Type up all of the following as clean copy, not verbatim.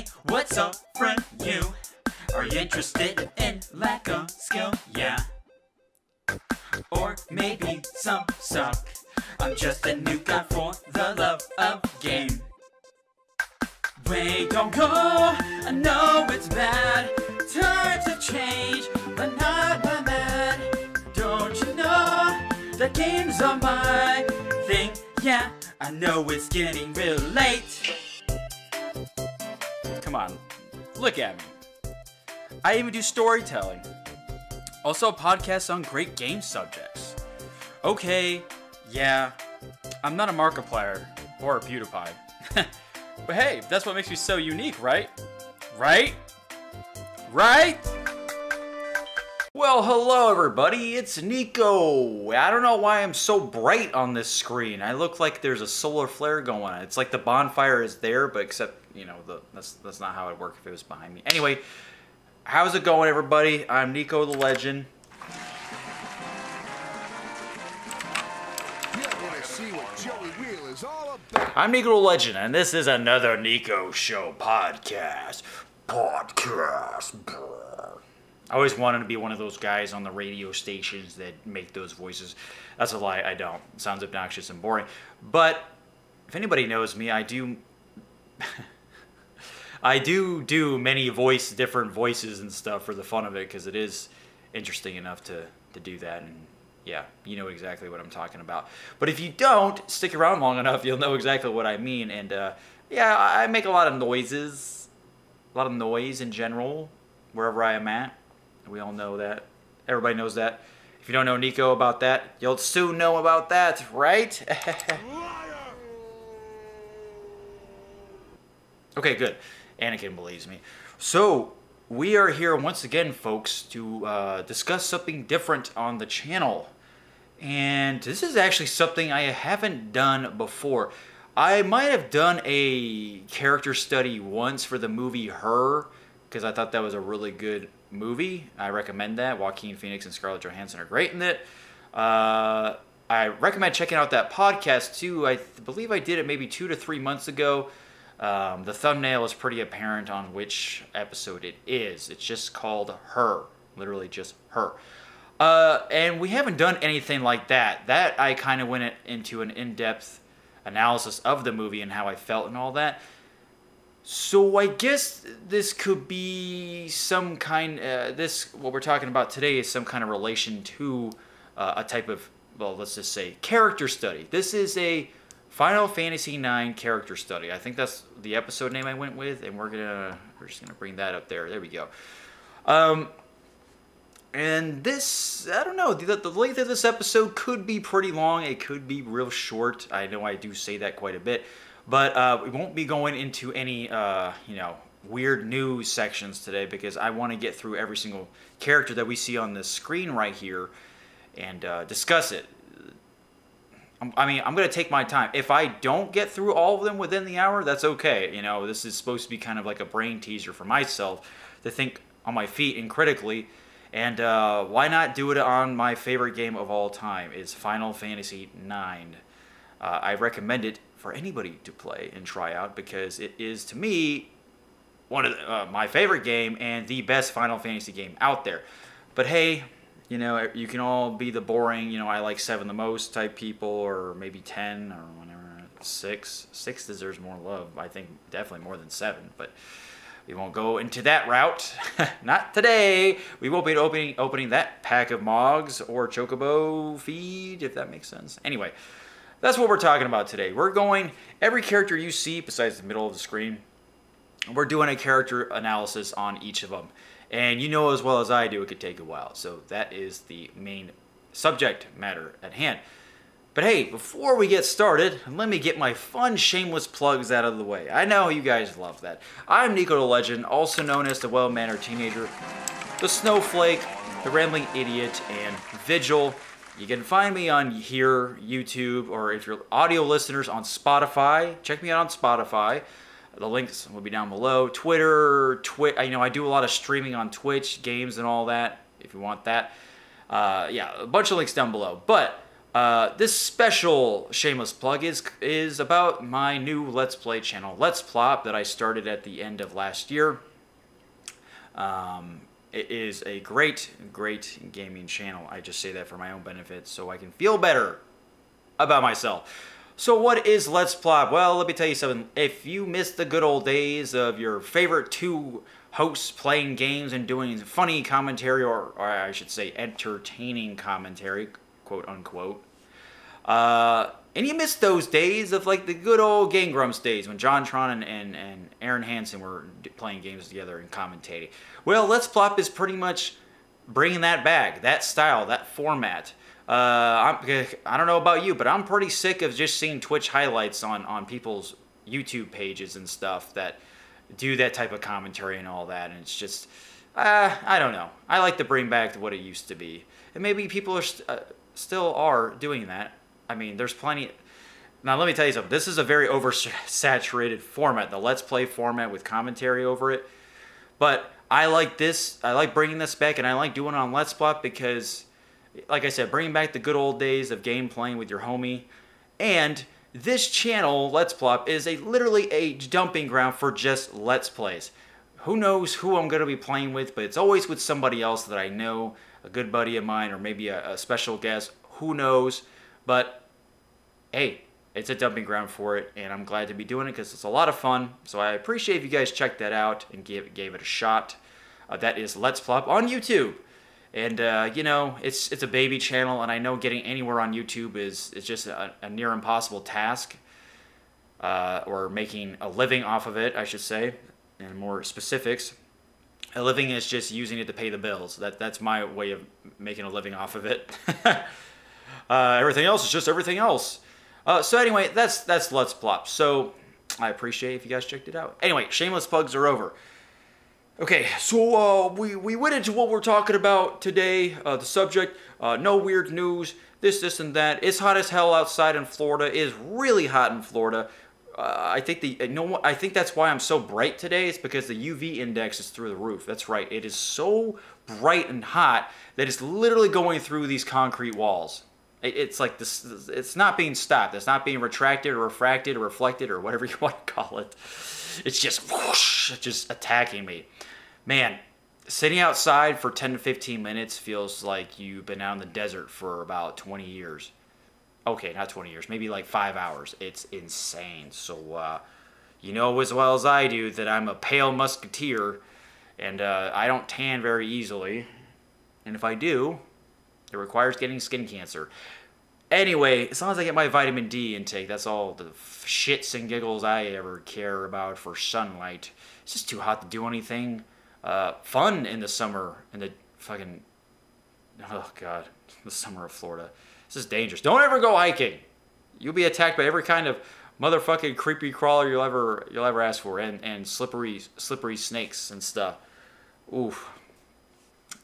Hey, what's up, friend? You are you interested in lack of skill? Yeah. Or maybe some suck. I'm just a new guy for the love of game. Wait, don't go. I know it's bad. Times have changed, but not by mad. Don't you know that games are my thing? Yeah, I know it's getting real late. Come on, look at me. I even do storytelling. Also podcasts on great game subjects. Okay, yeah, I'm not a Markiplier or a PewDiePie. But hey, that's what makes me so unique, right? Right? Right? Well, hello everybody, it's Niko. I don't know why I'm so bright on this screen. I look like there's a solar flare going on. It's like the bonfire is there, but except, you know, that's not how it'd work if it was behind me. Anyway, how's it going, everybody? I'm NikoTheLegend. I'm NikoTheLegend, and this is another Niko Show podcast. I always wanted to be one of those guys on the radio stations that make those voices. That's a lie, I don't. It sounds obnoxious and boring. But if anybody knows me, I do many different voices and stuff for the fun of it, because it is interesting enough to do that. And yeah, you know exactly what I'm talking about. But if you don't stick around long enough, you'll know exactly what I mean. And yeah, I make a lot of noises, a lot of noise in general, wherever I am at. We all know that. Everybody knows that. If you don't know Niko about that, you'll soon know about that, right? Okay, good. Anakin believes me. So, we are here once again, folks, to discuss something different on the channel. And this is actually something I haven't done before. I might have done a character study once for the movie Her, because I thought that was a really good movie. I recommend that. Joaquin Phoenix and Scarlett Johansson are great in it. I recommend checking out that podcast too. I believe I did it maybe 2 to 3 months ago. The thumbnail is pretty apparent on which episode it is. It's just called Her. Literally just Her. And we haven't done anything like that. That I kind of went into an in-depth analysis of the movie and how I felt and all that. So I guess this could be some kind, what we're talking about today is some kind of relation to a type of, well, let's just say character study. This is a Final Fantasy IX character study. I think that's the episode name I went with, and we're just gonna bring that up there. There we go. And this, I don't know, the length of this episode could be pretty long. It could be real short. I know I do say that quite a bit. But we won't be going into any, you know, weird news sections today, because I want to get through every single character that we see on the screen right here and discuss it. I mean, I'm going to take my time. If I don't get through all of them within the hour, that's okay. You know, this is supposed to be kind of like a brain teaser for myself to think on my feet and critically. And why not do it on my favorite game of all time? Is Final Fantasy IX. I recommend it for anybody to play and try out, because it is, to me, one of my favorite game and the best Final Fantasy game out there. But hey, you know, you can all be the boring, you know, I like 7 the most type people, or maybe 10, or whatever. 6 deserves more love. I think definitely more than 7, but we won't go into that route. Not today. We won't be opening that pack of Mogs or Chocobo feed, if that makes sense. Anyway, that's what we're talking about today. We're going, every character you see besides the middle of the screen, we're doing a character analysis on each of them. And you know as well as I do, it could take a while. So that is the main subject matter at hand. But hey, before we get started, let me get my fun shameless plugs out of the way. I know you guys love that. I'm NikoTheLegend, also known as the well-mannered teenager, the snowflake, the rambling idiot, and Vigil. You can find me on here, YouTube, or if you're audio listeners, on Spotify. Check me out on Spotify. The links will be down below. Twitter, you know, I do a lot of streaming on Twitch, games and all that, if you want that. Yeah, a bunch of links down below. But This special shameless plug is about my new Let's Play channel, Let's Plop, that I started at the end of last year. It is a great gaming channel. I just say that for my own benefit so I can feel better about myself. So what is Let's Plop? Well, let me tell you something. If you miss the good old days of your favorite two hosts playing games and doing funny commentary, or I should say entertaining commentary, quote unquote, and you miss those days of like the good old Game Grumps days when John Tron and Aaron Hansen were playing games together and commentating. Well, Let's Plop is pretty much bringing that back, that style, that format. I don't know about you, but I'm pretty sick of just seeing Twitch highlights on people's YouTube pages and stuff that do that type of commentary and all that, and it's just, I don't know. I like to bring back to what it used to be, and maybe people are still are doing that. I mean, there's plenty. Now, let me tell you something. This is a very oversaturated format, the Let's Play format with commentary over it. But I like this. I like bringing this back, and I like doing it on Let's Plop because, like I said, bringing back the good old days of game playing with your homie. And this channel, Let's Plop, is literally a dumping ground for just Let's Plays. Who knows who I'm going to be playing with, but it's always with somebody else that I know, a good buddy of mine, or maybe a special guest. Who knows? But hey, it's a dumping ground for it, and I'm glad to be doing it because it's a lot of fun. So I appreciate if you guys checked that out and gave it a shot. That is Let's Plop on YouTube. And, you know, it's a baby channel, and I know getting anywhere on YouTube is just a near impossible task. Or making a living off of it, I should say, and more specifics. A living is just using it to pay the bills. That's my way of making a living off of it. Everything else is just everything else. So anyway, that's Let's Plop. So I appreciate if you guys checked it out. Anyway, shameless plugs are over. Okay, so we went into what we're talking about today. The subject, no weird news, this and that. It's hot as hell outside in Florida. It is really hot in Florida. I think that's why I'm so bright today. It's because the UV index is through the roof. That's right. It is so bright and hot that it's literally going through these concrete walls. It's like this. It's not being stopped. It's not being retracted or refracted or reflected or whatever you want to call it. It's just whoosh, just attacking me. Man, sitting outside for 10 to 15 minutes feels like you've been out in the desert for about 20 years. Okay, not 20 years, maybe like 5 hours. It's insane. So, you know as well as I do that I'm a pale musketeer, and I don't tan very easily. And if I do, it requires getting skin cancer. Anyway, as long as I get my vitamin D intake, that's all the shits and giggles I ever care about for sunlight. It's just too hot to do anything fun in the summer, in the fucking, oh God, the summer of Florida. This is dangerous. Don't ever go hiking. You'll be attacked by every kind of motherfucking creepy crawler you'll ever ask for, and slippery snakes and stuff. Oof.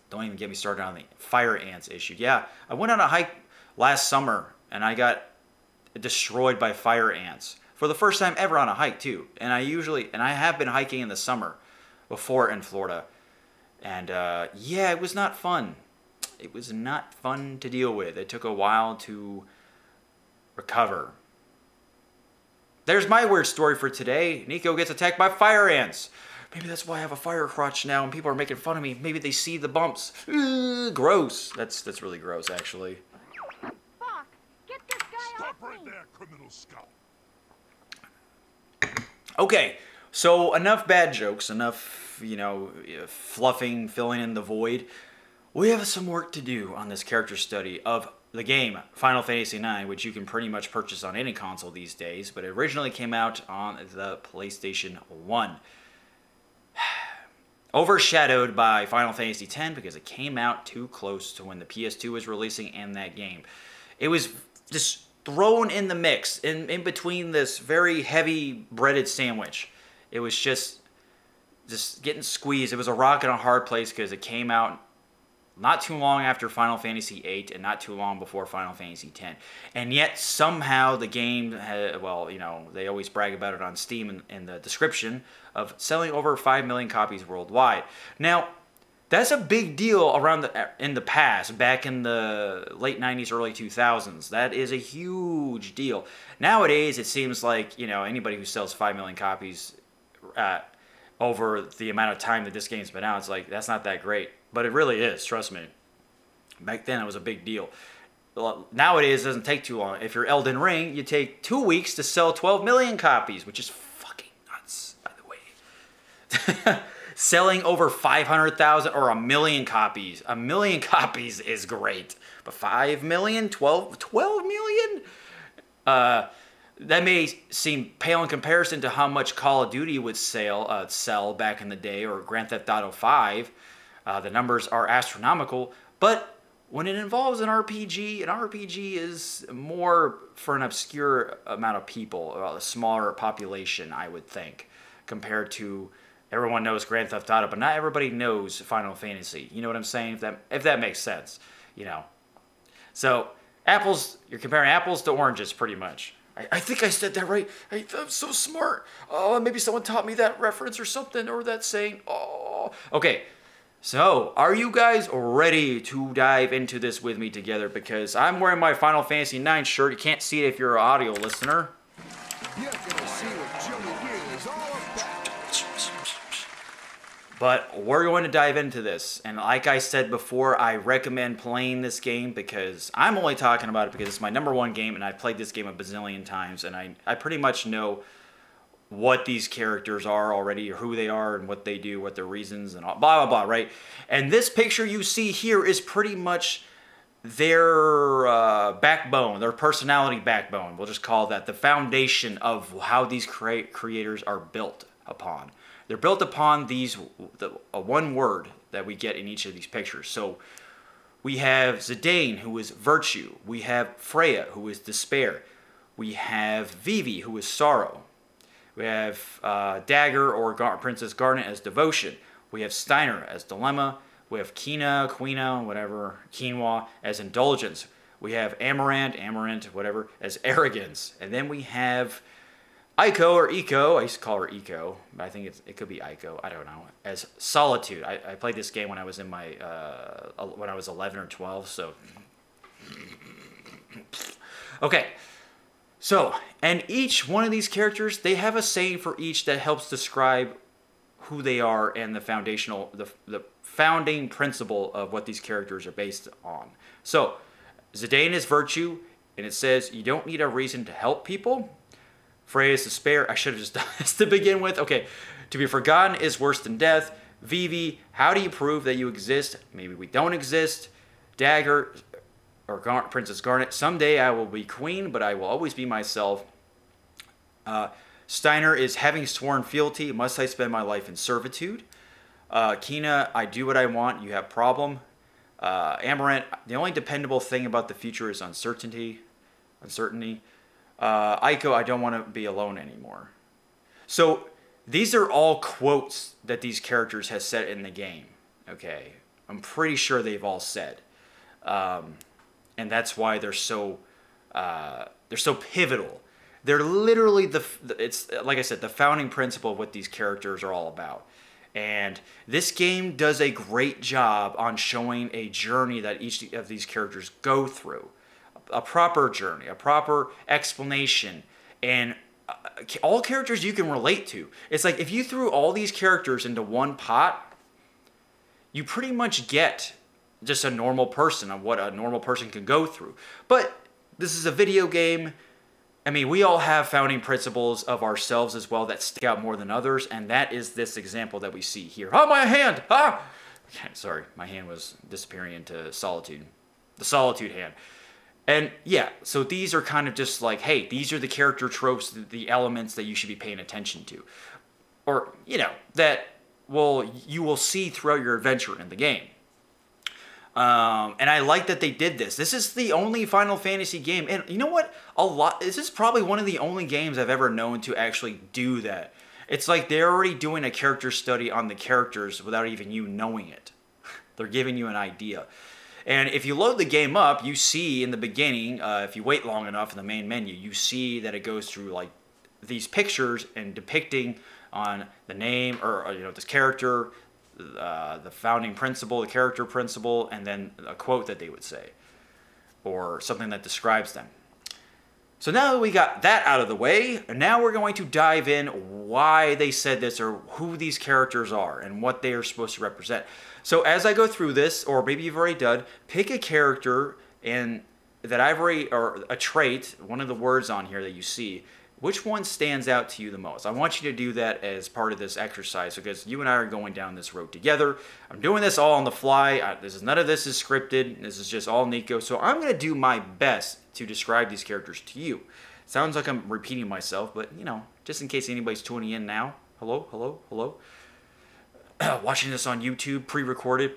Don't even get me started on the fire ants issue. Yeah, I went on a hike last summer and I got destroyed by fire ants for the first time ever on a hike too. And I have been hiking in the summer before in Florida, and yeah, it was not fun. It was not fun to deal with. It took a while to recover. There's my weird story for today. Niko gets attacked by fire ants. Maybe that's why I have a fire crotch now and people are making fun of me. Maybe they see the bumps. Gross. That's really gross, actually. Fuck! Get this guy Stop off right me! there, criminal scum. Okay, so enough bad jokes, enough, you know, fluffing, filling in the void. We have some work to do on this character study of the game Final Fantasy IX, which you can pretty much purchase on any console these days, but it originally came out on the PlayStation 1. Overshadowed by Final Fantasy X because it came out too close to when the PS2 was releasing and that game. It was just thrown in the mix, in between this very heavy breaded sandwich. It was just getting squeezed. It was a rock and a hard place because it came out not too long after Final Fantasy VIII and not too long before Final Fantasy X. And yet somehow the game, well, you know, they always brag about it on Steam in the description of selling over 5 million copies worldwide. Now, That's a big deal in the past, back in the late 90s, early 2000s. That is a huge deal. Nowadays, it seems like, you know, anybody who sells 5 million copies over the amount of time that this game's been out, it's like, that's not that great. But it really is, trust me. Back then, it was a big deal. Nowadays, it doesn't take too long. If you're Elden Ring, you take 2 weeks to sell 12 million copies, which is fucking nuts, by the way. Selling over 500,000 or 1 million copies. 1 million copies is great. But 5 million? 12 million? That may seem pale in comparison to how much Call of Duty would sell back in the day, or Grand Theft Auto 5. The numbers are astronomical. But when it involves an RPG is more for an obscure amount of people, a smaller population, I would think, compared to... Everyone knows Grand Theft Auto, but not everybody knows Final Fantasy. You know what I'm saying? If that makes sense, you know. So, you're comparing apples to oranges, pretty much. I think I said that right. I'm so smart. Oh, maybe someone taught me that reference or something, or that saying. Oh. Okay, so are you guys ready to dive into this with me together? Because I'm wearing my Final Fantasy IX shirt. You can't see it if you're an audio listener. You're gonna see what Joey is all about. But we're going to dive into this, and like I said before, I recommend playing this game because I'm only talking about it because it's my #1 game, and I've played this game a bazillion times, and I pretty much know what these characters are already, or who they are, and what they do, what their reasons, and all, blah, blah, blah, right? And this picture you see here is pretty much their backbone, their personality backbone. We'll just call that the foundation of how these creators are built upon. They're built upon one word that we get in each of these pictures. So we have Zidane, who is virtue. We have Freya, who is despair. We have Vivi, who is sorrow. We have Dagger, or Princess Garnet, as devotion. We have Steiner as dilemma. We have Quinoa, as indulgence. We have Amaranth, whatever, as arrogance. And then we have Eiko, or Eco, I used to call her Eco, but I think it could be Eiko, I don't know, as solitude. I played this game when I was in my, when I was 11 or 12, so. Okay, so, and each one of these characters, they have a saying for each that helps describe who they are and the founding principle of what these characters are based on. So, Zidane is virtue, and it says you don't need a reason to help people. Freya is despair. I should have just done this to begin with. Okay. To be forgotten is worse than death. Vivi, how do you prove that you exist? Maybe we don't exist. Dagger, or Princess Garnet, someday I will be queen, but I will always be myself. Steiner is having sworn fealty. Must I spend my life in servitude? Kina, I do what I want. You have problem. Amaranth, the only dependable thing about the future is uncertainty. Eiko, I don't want to be alone anymore. So these are all quotes that these characters have said in the game. Okay, I'm pretty sure they've all said, and that's why they're so pivotal. They're literally it's like I said, the founding principle of what these characters are all about. And this game does a great job on showing a journey that each of these characters go through. A proper journey, a proper explanation, and all characters you can relate to. It's like if you threw all these characters into one pot, you pretty much get just a normal person, of what a normal person can go through. But this is a video game. I mean, we all have founding principles of ourselves as well that stick out more than others, and that is this example that we see here. Oh, my hand! Ah! Sorry, my hand was disappearing into solitude. The solitude hand. And yeah, so these are kind of just like, hey, these are the character tropes, the elements that you should be paying attention to. Or, you know, that you will see throughout your adventure in the game. And I like that they did this. This is the only Final Fantasy game. And you know what? This is probably one of the only games I've ever known to actually do that. It's like they're already doing a character study on the characters without even you knowing it. They're giving you an idea. And if you load the game up, you see in the beginning, if you wait long enough in the main menu, you see that it goes through like these pictures and depicting on the name, or you know, this character, the founding principle, the character principle, and then a quote that they would say, or something that describes them. So now that we got that out of the way, now we're going to dive in why they said this, or who these characters are and what they are supposed to represent. So as I go through this, or maybe you've already done, pick a character and that I've already, or a trait, one of the words on here that you see, which one stands out to you the most? I want you to do that as part of this exercise, because you and I are going down this road together. I'm doing this all on the fly. None of this is scripted. This is just all Niko. So I'm going to do my best to describe these characters to you. Sounds like I'm repeating myself, but you know, just in case anybody's tuning in now. Hello, hello, hello. Watching this on YouTube, pre-recorded.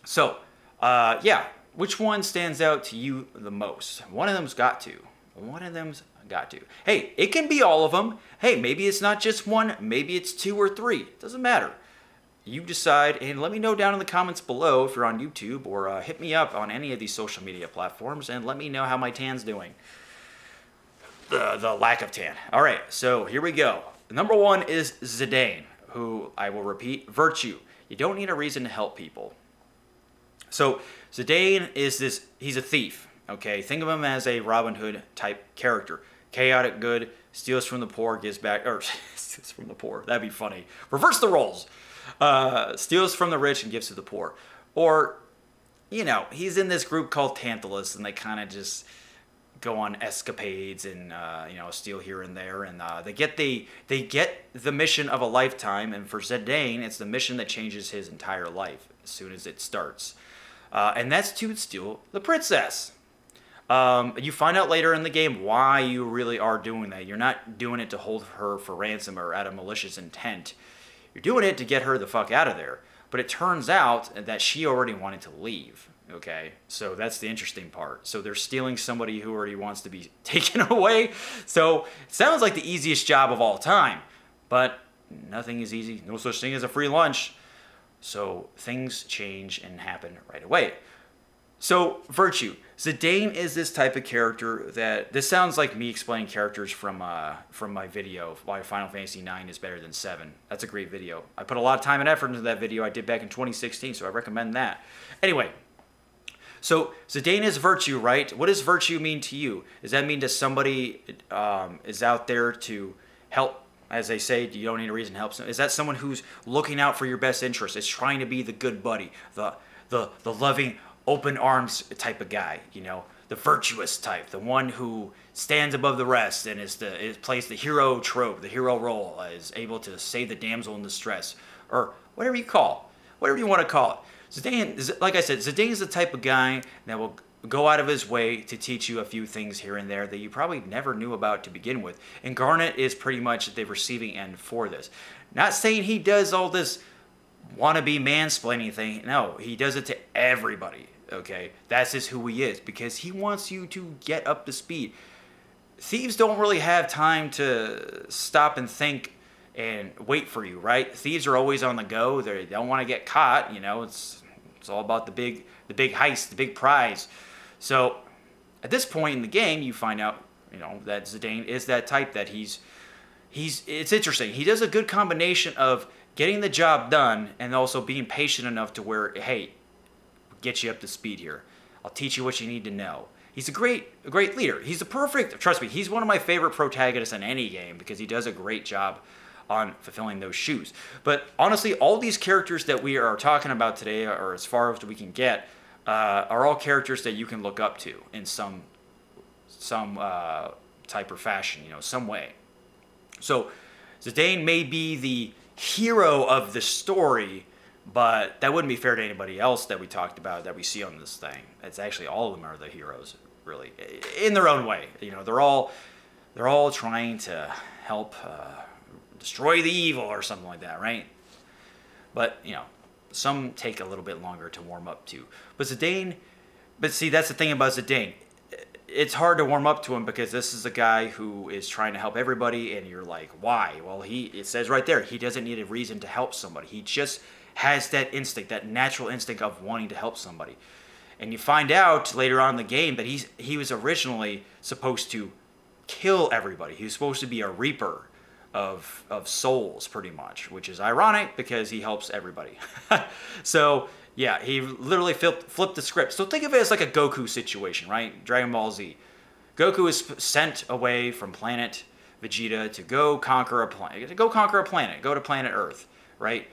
So, yeah, which one stands out to you the most? One of them's got to. One of them's got to. Hey, it can be all of them. Hey, maybe it's not just one. Maybe it's 2 or 3. It doesn't matter. You decide, and let me know down in the comments below if you're on YouTube, or hit me up on any of these social media platforms and let me know how my tan's doing. The lack of tan. All right, so here we go. Number 1 is Zidane, who I will repeat, virtue. You don't need a reason to help people. So Zidane is this, he's a thief. Okay, think of him as a Robin Hood type character. Chaotic good, steals from the poor, gives back, or steals from the poor. That'd be funny. Reverse the roles. Steals from the rich and gives to the poor. Or, you know, he's in this group called Tantalus, and they kind of just go on escapades and you know, steal here and there, and they get the mission of a lifetime. And for Zidane, it's the mission that changes his entire life as soon as it starts, and that's to steal the princess. You find out later in the game why you really are doing that. You're not doing it to hold her for ransom or out of malicious intent. You're doing it to get her the fuck out of there. But it turns out that she already wanted to leave. Okay, so that's the interesting part. So they're stealing somebody who already wants to be taken away. So it sounds like the easiest job of all time. But nothing is easy. No such thing as a free lunch. So things change and happen right away. So, virtue. Zidane is this type of character that... This sounds like me explaining characters from my video, why Final Fantasy IX is better than 7. That's a great video. I put a lot of time and effort into that video I did back in 2016, so I recommend that. Anyway, so Zidane is virtue, right? What does virtue mean to you? Does that mean that somebody is out there to help? As they say, you don't need a reason to help. Is that someone who's looking out for your best interest? Is trying to be the good buddy, the loving, open arms type of guy, you know, the virtuous type, the one who stands above the rest and plays the hero trope, the hero role, is able to save the damsel in distress, or whatever you want to call it. Zidane, like I said, Zidane is the type of guy that will go out of his way to teach you a few things here and there that you probably never knew about to begin with. And Garnet is pretty much the receiving end for this. Not saying he does all this wannabe mansplaining thing. No, he does it to everybody. Okay, that's just who he is, because he wants you to get up to speed. Thieves don't really have time to stop and think and wait for you, right? Thieves are always on the go. They don't want to get caught. You know, it's all about the big heist, the big prize. So at this point in the game, you find out, you know, that Zidane is that type that it's interesting. He does a good combination of getting the job done and also being patient enough to where, hey, get you up to speed here. I'll teach you what you need to know. He's a great leader. He's the perfect, trust me, he's one of my favorite protagonists in any game because he does a great job on fulfilling those shoes. But honestly, all these characters that we are talking about today, or as far as we can get, are all characters that you can look up to in some type or fashion, you know, some way. So Zidane may be the hero of the story, but that wouldn't be fair to anybody else that we talked about, that we see on this thing. It's actually all of them are the heroes, really, in their own way. You know, they're all trying to help destroy the evil or something like that, right? But, you know, some take a little bit longer to warm up to. But Zidane, see, that's the thing about Zidane. It's hard to warm up to him because this is a guy who is trying to help everybody, and you're like, why? Well, it says right there, he doesn't need a reason to help somebody. He just has that instinct, that natural instinct of wanting to help somebody. And you find out later on in the game that he was originally supposed to kill everybody. He was supposed to be a reaper. of souls, pretty much, which is ironic because he helps everybody. So yeah, he literally flipped the script. So think of it as like a Goku situation, right? Dragon Ball Z. Goku is sent away from planet Vegeta to go conquer a planet. Go to planet Earth, right?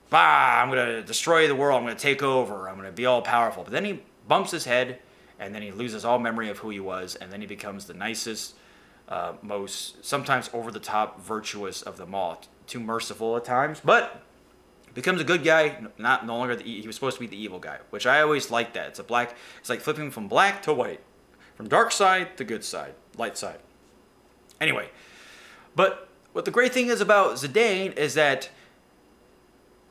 Bah, I'm going to destroy the world. I'm going to take over. I'm going to be all powerful. But then he bumps his head, and then he loses all memory of who he was, and then he becomes the nicest, most sometimes over-the-top virtuous of them all. Too merciful at times, but becomes a good guy. No longer he was supposed to be the evil guy, which I always like that. It's like flipping from black to white, from dark side to good side, light side. Anyway, but what the great thing is about Zidane is that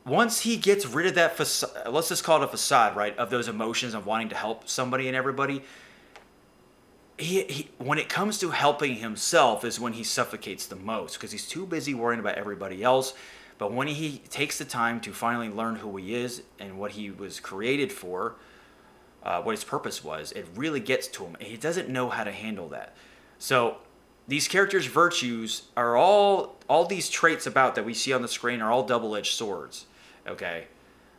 once he gets rid of that facade, let's just call it a facade, right, of those emotions of wanting to help somebody and everybody, he when it comes to helping himself is when he suffocates the most, because he's too busy worrying about everybody else. But when he takes the time to finally learn who he is and what he was created for, what his purpose was, it really gets to him. And he doesn't know how to handle that. So these characters' virtues are all these traits about that we see on the screen are all double-edged swords, okay?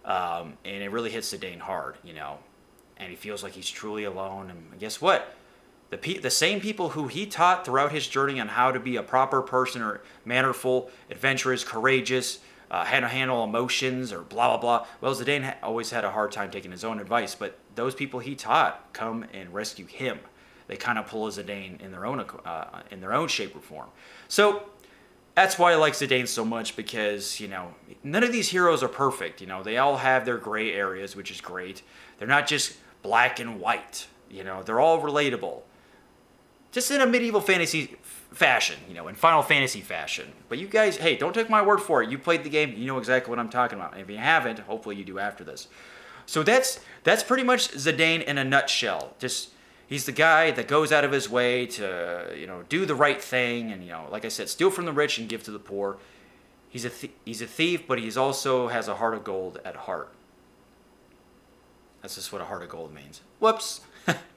And it really hits Zidane hard, you know? And he feels like he's truly alone. And guess what? The same people who he taught throughout his journey on how to be a proper person or mannerful, adventurous, courageous, how to handle emotions or blah, blah, blah. Well, Zidane always had a hard time taking his own advice, but those people he taught come and rescue him. They kind of pull a Zidane in their own shape or form. So that's why I like Zidane so much, because, you know, none of these heroes are perfect. You know, they all have their gray areas, which is great. They're not just black and white. You know, they're all relatable. Just in a medieval fantasy fashion, you know, in Final Fantasy fashion. But you guys, hey, don't take my word for it. You played the game, you know exactly what I'm talking about. And if you haven't, hopefully you do after this. So that's pretty much Zidane in a nutshell. Just, he's the guy that goes out of his way to, you know, do the right thing and, you know, like I said, steal from the rich and give to the poor. He's a thief, but he's also has a heart of gold at heart. That's just what a heart of gold means. Whoops.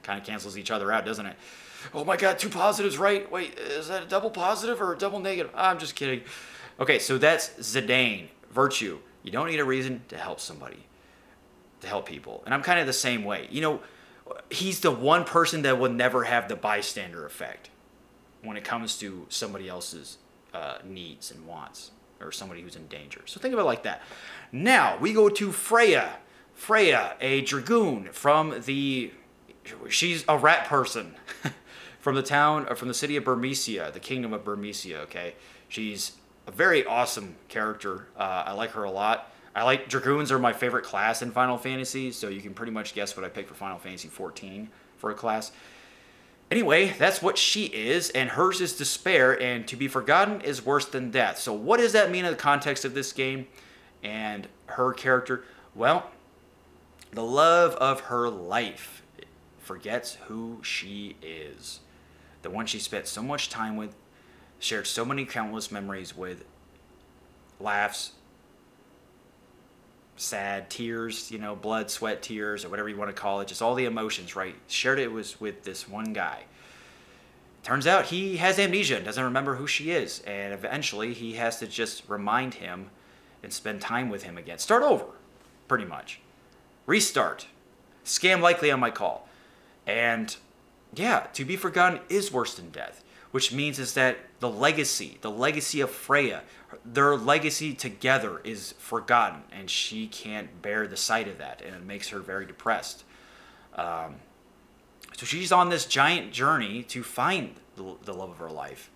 Kind of cancels each other out, doesn't it? Oh my God, two positives, right? Wait, is that a double positive or a double negative? I'm just kidding. Okay, so that's Zidane. Virtue. You don't need a reason to help somebody, to help people. And I'm kind of the same way. You know, he's the one person that will never have the bystander effect when it comes to somebody else's needs and wants, or somebody who's in danger. So think about it like that. Now, we go to Freya. Freya, a dragoon from the... She's a rat person. From the town, or from the city of Burmecia, the kingdom of Burmecia, okay? She's a very awesome character. I like her a lot. Dragoons are my favorite class in Final Fantasy, so you can pretty much guess what I picked for Final Fantasy 14 for a class. Anyway, that's what she is, and hers is despair, and to be forgotten is worse than death. So what does that mean in the context of this game and her character? Well, the love of her life forgets who she is. The one she spent so much time with, shared so many countless memories with, laughs, sad, tears, you know, blood, sweat, tears, or whatever you want to call it, just all the emotions, right? Shared it was with this one guy. Turns out he has amnesia and doesn't remember who she is, and eventually he has to just remind him and spend time with him again. Start over, pretty much. Restart. Scam likely on my call. And yeah, to be forgotten is worse than death, which means is that the legacy of Freya, their legacy together is forgotten, and she can't bear the sight of that, and it makes her very depressed. So she's on this giant journey to find the love of her life.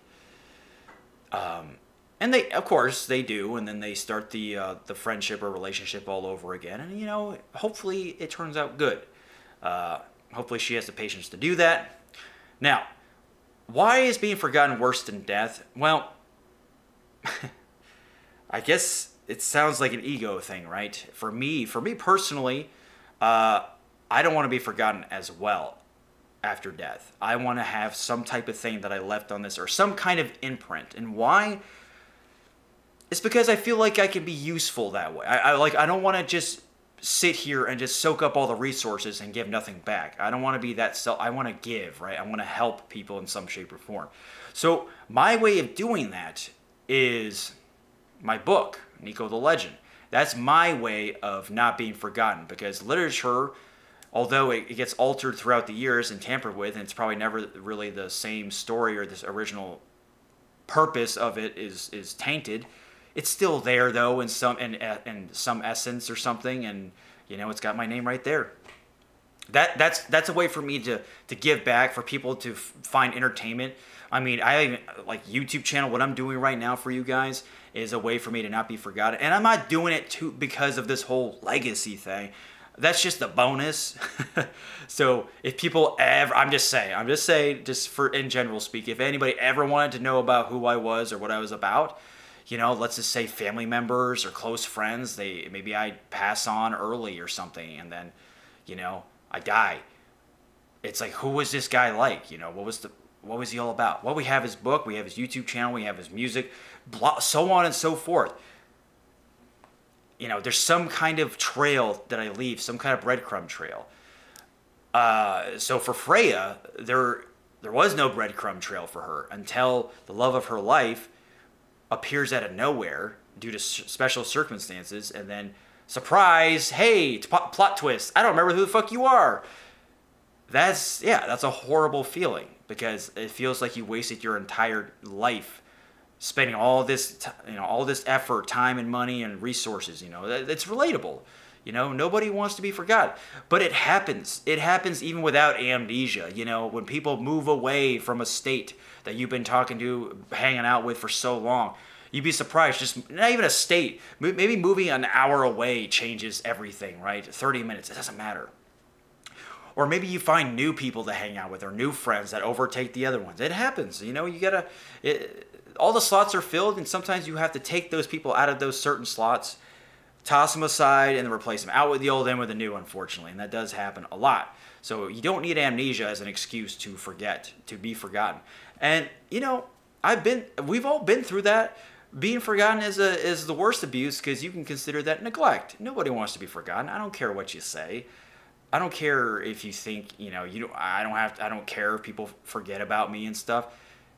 And they, of course, they do, and then they start the friendship or relationship all over again, and you know, hopefully it turns out good. Hopefully she has the patience to do that. Now, why is being forgotten worse than death? Well, I guess it sounds like an ego thing, right? For me personally, I don't want to be forgotten as well after death. I want to have some type of thing that I left on this, or some kind of imprint. And why? It's because I feel like I can be useful that way. I don't want to just sit here and just soak up all the resources and give nothing back. I don't want to be that I want to give, right? I want to help people in some shape or form. So my way of doing that is my book, NikoTheLegend. That's my way of not being forgotten, because literature, although it gets altered throughout the years and tampered with, and it's probably never really the same story, or this original purpose of it is tainted, it's still there though in some essence or something, and it's got my name right there. That's a way for me to give back, for people to find entertainment. I mean, I even, like, YouTube channel, what I'm doing right now for you guys is a way for me to not be forgotten. And I'm not doing it because of this whole legacy thing. That's just a bonus. So if people ever, I'm just saying, just for in general speak, if anybody ever wanted to know about who I was or what I was about, let's just say family members or close friends, maybe I pass on early or something, and then, I die. It's like, who was this guy like? What was he all about? Well, we have his book, we have his YouTube channel, we have his music, so on and so forth. There's some kind of trail that I leave, some kind of breadcrumb trail. So for Freya, there was no breadcrumb trail for her until the love of her life appears out of nowhere due to special circumstances, and then, surprise, hey, plot twist, I don't remember who the fuck you are. That's a horrible feeling, because it feels like you wasted your entire life spending all this effort, time and money and resources. It's relatable. Nobody wants to be forgotten, but it happens. It happens even without amnesia. When people move away from a state that you've been talking to, hanging out with for so long, you'd be surprised. Just not even a state. Maybe moving an hour away changes everything, right? 30 minutes, it doesn't matter. Or maybe you find new people to hang out with, or new friends that overtake the other ones. It happens. All the slots are filled, and sometimes you have to take those people out of those certain slots, toss them aside, and then replace them. Out with the old, in with the new, unfortunately. And that does happen a lot. So you don't need amnesia as an excuse to forget, to be forgotten. And, we've all been through that. Being forgotten is the worst abuse, because you can consider that neglect. Nobody wants to be forgotten. I don't care what you say. I don't care if you think, I don't care if people forget about me and stuff.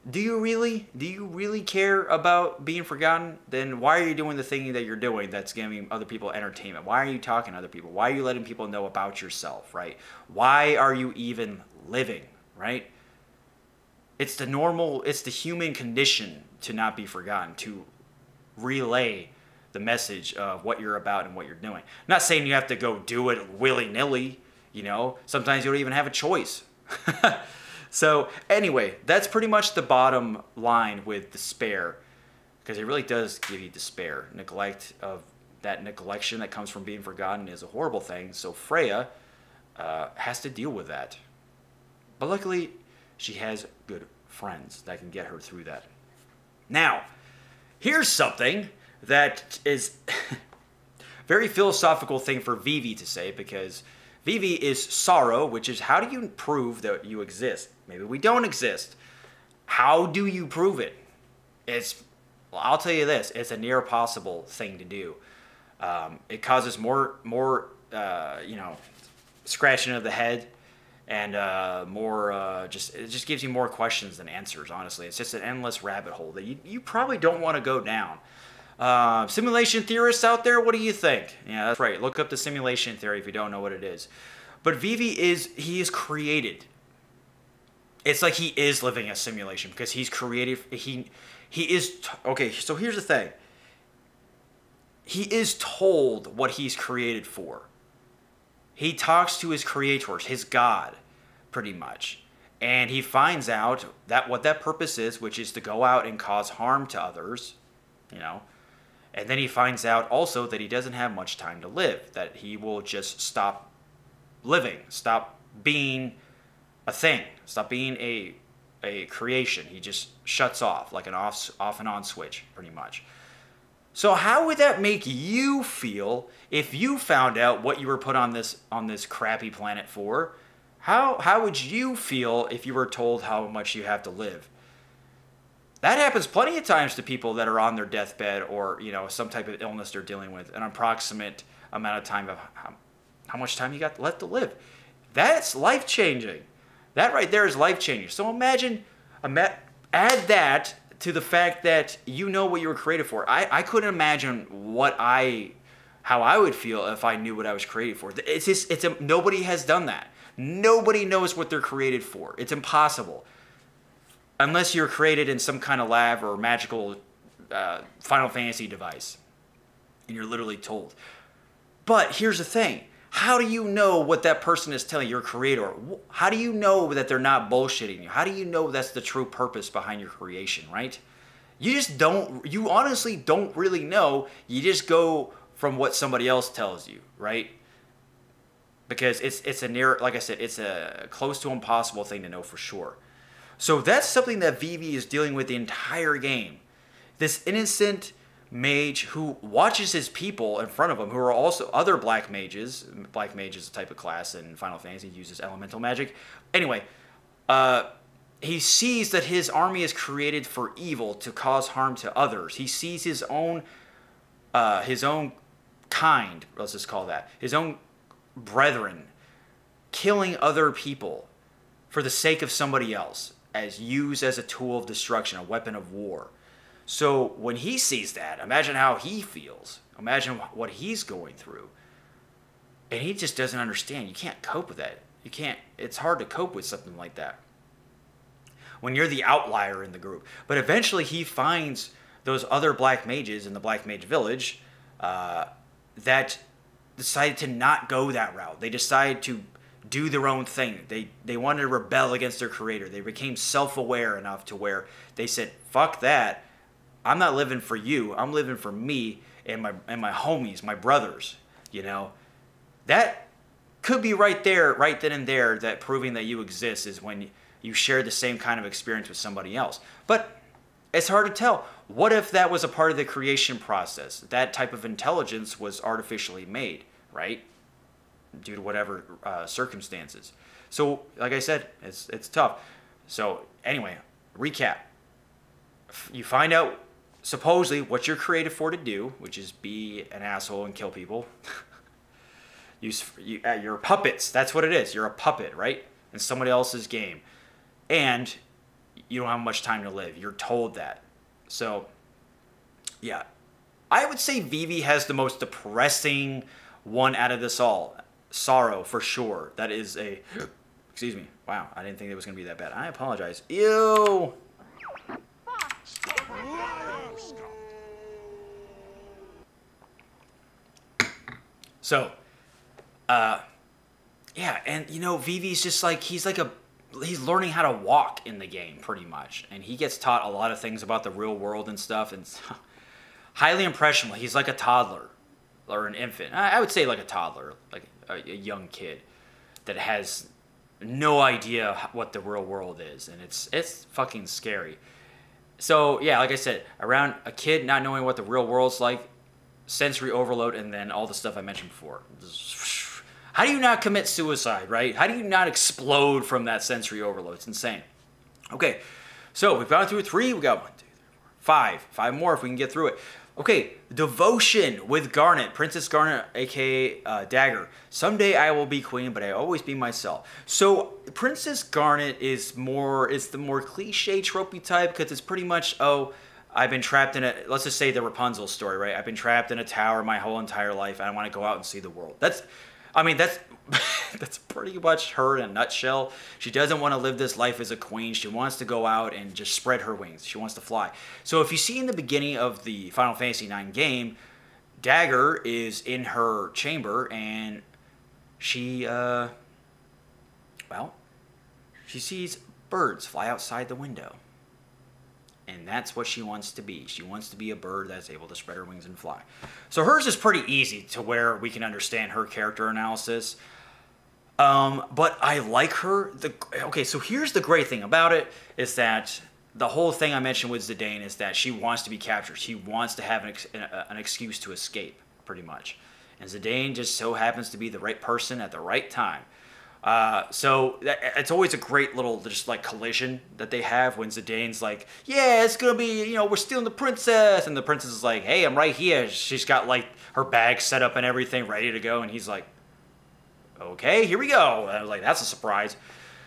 Do you really? Do you really care about being forgotten? Then why are you doing the thing that you're doing that's giving other people entertainment? Why are you talking to other people? Why are you letting people know about yourself, right? Why are you even living, right? It's the human condition to not be forgotten, to relay the message of what you're about and what you're doing. I'm not saying you have to go do it willy-nilly, Sometimes you don't even have a choice. So anyway, that's pretty much the bottom line with despair, because it really does give you despair. That neglection that comes from being forgotten is a horrible thing. So Freya has to deal with that. But luckily, she has good friends that can get her through that. Now, here's something that is very philosophical thing for Vivi to say, because Vivi is sorrow, which is, how do you prove that you exist? Maybe we don't exist. How do you prove it? I'll tell you this, it's a near possible thing to do. It causes more scratching of the head, and it just gives you more questions than answers, honestly. It's just an endless rabbit hole that you probably don't want to go down. Simulation theorists out there, what do you think? Yeah, that's right. Look up the simulation theory if you don't know what it is. But Vivi he is created. It's like he is living a simulation, because he's created. He is, okay, so here's the thing. He is told what he's created for. He talks to his creators, his God, pretty much. And he finds out that what that purpose is, which is to go out and cause harm to others, And then he finds out also that he doesn't have much time to live, that he will just stop living, stop being a thing, stop being a creation. He just shuts off like an off and on switch, pretty much. So how would that make you feel if you found out what you were put on this crappy planet for? How would you feel if you were told how much you have to live? That happens plenty of times to people that are on their deathbed, or some type of illness they're dealing with, an approximate amount of time of how much time you got left to live. That's life-changing. That right there is life-changing. So imagine, add that to the fact that you know what you were created for. I couldn't imagine how I would feel if I knew what I was created for. Nobody has done that. Nobody knows what they're created for. It's impossible. Unless you're created in some kind of lab or magical Final Fantasy device. And you're literally told. But here's the thing. How do you know what that person is telling your creator? How do you know that they're not bullshitting you? How do you know that's the true purpose behind your creation, right? You honestly don't really know. You just go from what somebody else tells you, right? Because like I said, it's a close to impossible thing to know for sure. So that's something that Vivi is dealing with the entire game. This innocent mage who watches his people in front of him, who are also other black mages. Black mage is a type of class in Final Fantasy, uses elemental magic. Anyway, he sees that his army is created for evil, to cause harm to others. He sees his own kind, let's just call that, his own brethren, killing other people for the sake of somebody else, used as a tool of destruction, a weapon of war. So when he sees that, imagine how he feels. Imagine what he's going through. And he just doesn't understand. You can't cope with that. It's hard to cope with something like that when you're the outlier in the group. But eventually he finds those other black mages in the Black Mage Village that decided to not go that route. They decided to do their own thing. They wanted to rebel against their creator. They became self-aware enough to where they said, fuck that. I'm not living for you. I'm living for me and my homies, my brothers, you know. That could be right then and there, that proving that you exist is when you share the same kind of experience with somebody else. But it's hard to tell. What if that was a part of the creation process? That type of intelligence was artificially made, right? Due to whatever circumstances. So, like I said, it's tough. So, anyway, recap. You find out supposedly what you're created for to do, which is be an asshole and kill people. You're puppets. That's what it is. You're a puppet, right? In somebody else's game. And you don't have much time to live. You're told that. So, yeah. I would say Vivi has the most depressing one out of this all. Sorrow, for sure. That is a... Excuse me. Wow, I didn't think it was going to be that bad. I apologize. Ew! So, yeah, and you know, Vivi's just like, he's learning how to walk in the game, pretty much. And he gets taught a lot of things about the real world and stuff, and highly impressionable. He's like a toddler, or an infant. I would say like a toddler, like a young kid that has no idea what the real world is, and it's fucking scary. So, yeah, like I said, around a kid not knowing what the real world's like, sensory overload, and then all the stuff I mentioned before. How do you not commit suicide, right? How do you not explode from that sensory overload? It's insane. Okay, so we've gone through 3. We got 1, 2, 3, 4, 5 more if we can get through it. Okay, devotion with Garnet, Princess Garnet, aka Dagger. Someday I will be queen, but I always be myself. So Princess Garnet is the more cliche, tropey type, because it's pretty much, I've been trapped in let's just say the Rapunzel story, right? I've been trapped in a tower my whole entire life, and I want to go out and see the world. That's pretty much her in a nutshell. She doesn't want to live this life as a queen. She wants to go out and just spread her wings. She wants to fly. So if you see in the beginning of the Final Fantasy IX game, Dagger is in her chamber, and she sees birds fly outside the window. And that's what she wants to be. She wants to be a bird that's able to spread her wings and fly. So hers is pretty easy to where we can understand her character analysis. But I like her. Okay, so here's the great thing about it, is that the whole thing I mentioned with Zidane is that she wants to be captured. She wants to have an excuse to escape, pretty much. And Zidane just so happens to be the right person at the right time. So it's always a great little just like collision that they have when Zidane's like, yeah, it's gonna be, we're stealing the princess, and the princess is like, hey, I'm right here. She's got like her bag set up and everything ready to go, and he's like, okay, here we go. And I was like, that's a surprise.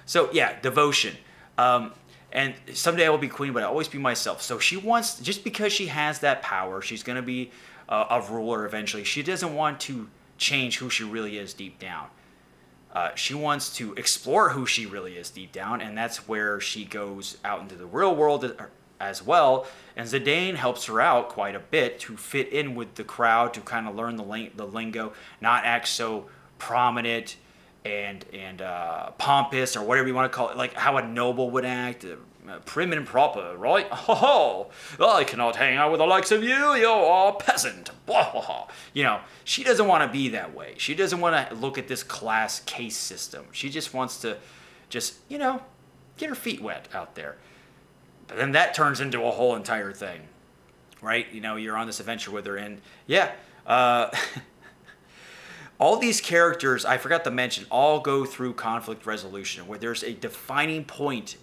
So yeah, devotion. And someday I will be queen, but I'll always be myself. So she wants, just because she has that power, she's gonna be a ruler eventually. She doesn't want to change who she really is deep down. She wants to explore who she really is deep down, and that's where she goes out into the real world as well. And Zidane helps her out quite a bit to fit in with the crowd, to kind of learn the lingo, not act so prominent and pompous, or whatever you want to call it, like how a noble would act, prim and proper, right? Oh, I cannot hang out with the likes of you. You're a peasant. She doesn't want to be that way. She doesn't want to look at this class case system. She just wants to get her feet wet out there. But then that turns into a whole entire thing, right? You're on this adventure with her, and yeah, all these characters, I forgot to mention, all go through conflict resolution, where there's a defining point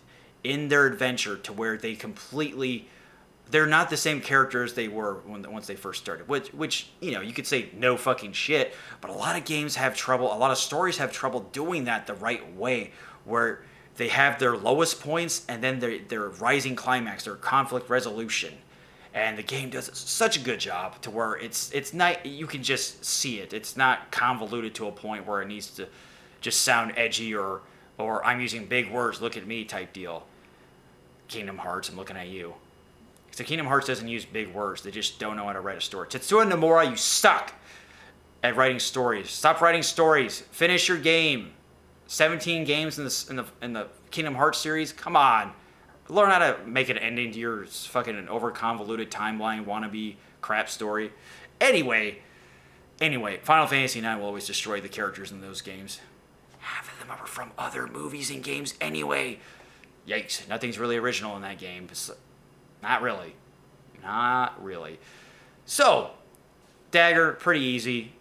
in their adventure to where they're not the same characters they were once they first started, which you could say no fucking shit, but a lot of games have trouble, a lot of stories have trouble doing that the right way, where they have their lowest points and then their rising climax, their conflict resolution. And the game does such a good job to where it's not, you can just see it. It's not convoluted to a point where it needs to just sound edgy or I'm using big words, look at me type deal. Kingdom Hearts, I'm looking at you. So Kingdom Hearts doesn't use big words. They just don't know how to write a story. Tetsuya Nomura, you suck at writing stories. Stop writing stories. Finish your game. 17 games in the Kingdom Hearts series. Come on. Learn how to make an ending to your fucking over-convoluted timeline wannabe crap story. Anyway, Final Fantasy IX will always destroy the characters in those games. Half of them are from other movies and games anyway. Yikes, nothing's really original in that game. Not really. Not really. So, Dagger, pretty easy,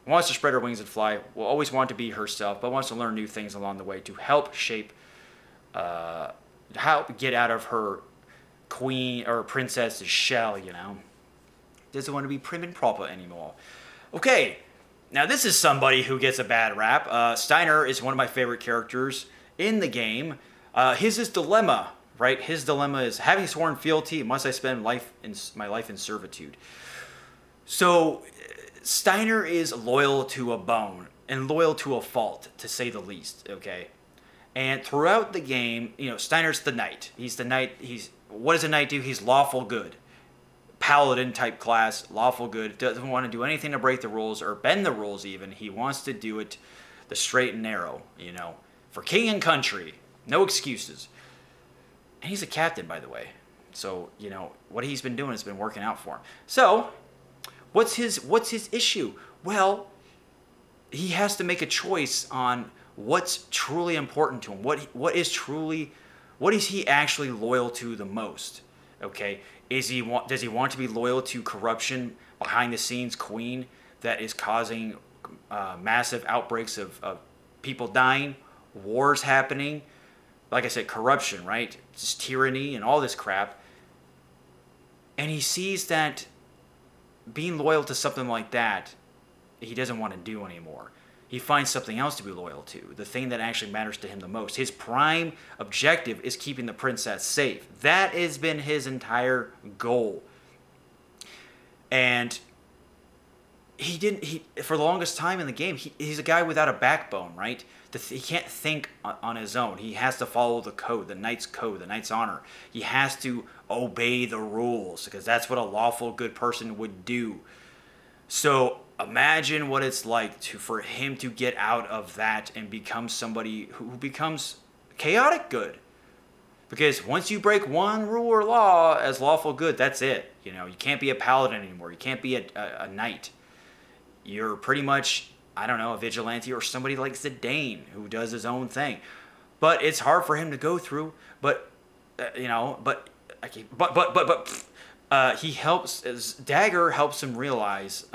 wants to spread her wings and fly, will always want to be herself, but wants to learn new things along the way to help shape, help get out of her queen or princess's shell, Doesn't want to be prim and proper anymore. Okay, now this is somebody who gets a bad rap. Steiner is one of my favorite characters in the game. His dilemma, right? His dilemma is, having sworn fealty, must I spend my life in servitude? So Steiner is loyal to a bone and loyal to a fault, to say the least, okay? And throughout the game, Steiner's the knight. He's the knight. What does a knight do? He's lawful good. Paladin type class, lawful good. Doesn't want to do anything to break the rules or bend the rules even. He wants to do it the straight and narrow, for king and country. No excuses. And he's a captain, by the way. So, what he's been doing has been working out for him. So, what's his issue? Well, he has to make a choice on what's truly important to him. What is he actually loyal to the most? Okay, does he want to be loyal to corruption, behind the scenes queen that is causing massive outbreaks of people dying, wars happening, like I said, corruption, right? Just tyranny and all this crap. And he sees that being loyal to something like that, he doesn't want to do anymore. He finds something else to be loyal to, the thing that actually matters to him the most. His prime objective is keeping the princess safe. That has been his entire goal. And for the longest time in the game, he's a guy without a backbone, right? He can't think on his own. He has to follow the code, the knight's honor. He has to obey the rules, because that's what a lawful good person would do. So imagine what it's like for him to get out of that and become somebody who becomes chaotic good. Because once you break one rule or law as lawful good, that's it. You can't be a paladin anymore. You can't be a knight. You're pretty much, I don't know, a vigilante or somebody like Zidane who does his own thing. But it's hard for him to go through. But he helps. Dagger helps him realize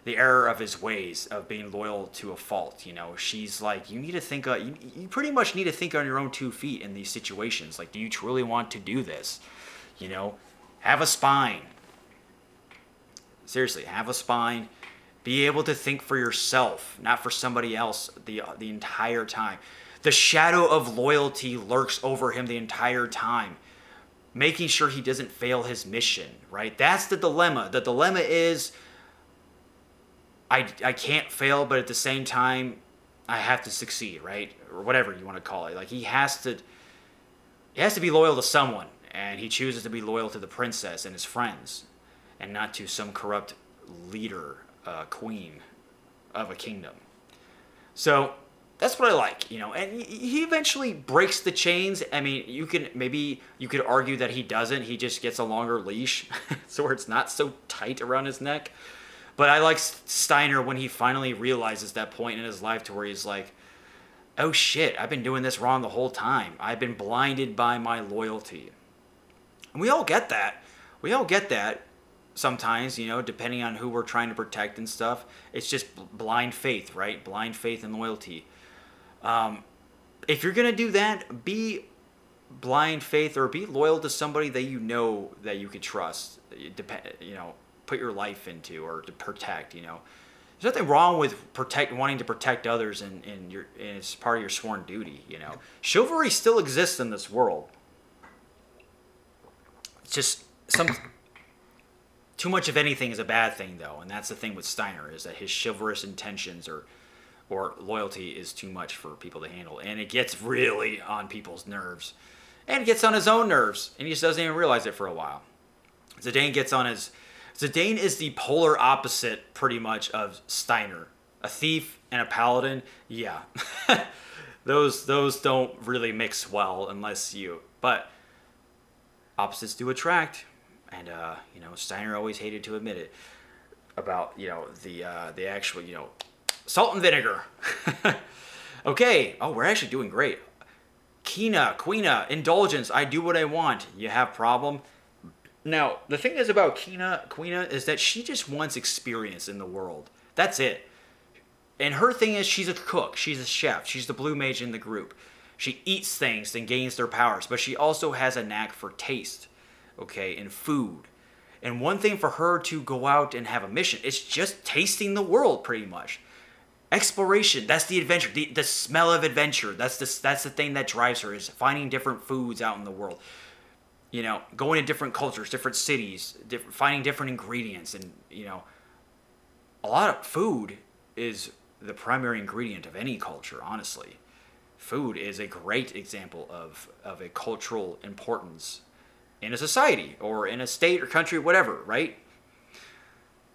the error of his ways of being loyal to a fault. You know, she's like, you need to think, you pretty much need to think on your own 2 feet in these situations. Like, do you truly want to do this? You know, have a spine. Seriously, have a spine. Be able to think for yourself, not for somebody else the entire time. The shadow of loyalty lurks over him the entire time, making sure he doesn't fail his mission, right? That's the dilemma. The dilemma is, I can't fail, but at the same time, I have to succeed, right? Or whatever you want to call it. Like, he has to be loyal to someone, and he chooses to be loyal to the princess and his friends, and not to some corrupt leader, queen of a kingdom. So that's what I like, you know. And he eventually breaks the chains. I mean, you could argue that he doesn't. He just gets a longer leash, so where it's not so tight around his neck. But I like Steiner when he finally realizes that point in his life to where he's like, oh shit, I've been doing this wrong the whole time. I've been blinded by my loyalty. And we all get that. We all get that sometimes, you know, depending on who we're trying to protect and stuff. It's just blind faith, right? Blind faith and loyalty. If you're going to do that, be blind faith or be loyal to somebody that you know that you could trust. You know, put your life into or to protect, you know. There's nothing wrong with wanting to protect others and it's part of your sworn duty, you know. Chivalry still exists in this world. It's just too much of anything is a bad thing, though, and that's the thing with Steiner, is that his chivalrous intentions or loyalty is too much for people to handle, and it gets really on people's nerves, and it gets on his own nerves, and he just doesn't even realize it for a while. Zidane is the polar opposite, pretty much, of Steiner. A thief and a paladin, yeah. those don't really mix well unless you... But opposites do attract. And, you know, Steiner always hated to admit it. About, you know, the actual, you know... Salt and vinegar. Okay. Oh, we're actually doing great. Quina, indulgence. I do what I want. You have problem? Now, the thing is about Quina is that she just wants experience in the world. That's it. And her thing is she's a cook. She's a chef. She's the blue mage in the group. She eats things and gains their powers. But she also has a knack for taste, okay, and food. And one thing for her to go out and have a mission is just tasting the world, pretty much. Exploration, that's the adventure. The smell of adventure. That's the thing that drives her, is finding different foods out in the world. You know, going to different cultures, different cities, finding different ingredients. And, you know, a lot of food is the primary ingredient of any culture, honestly. Food is a great example of a cultural importance in a society or in a state or country, whatever, right?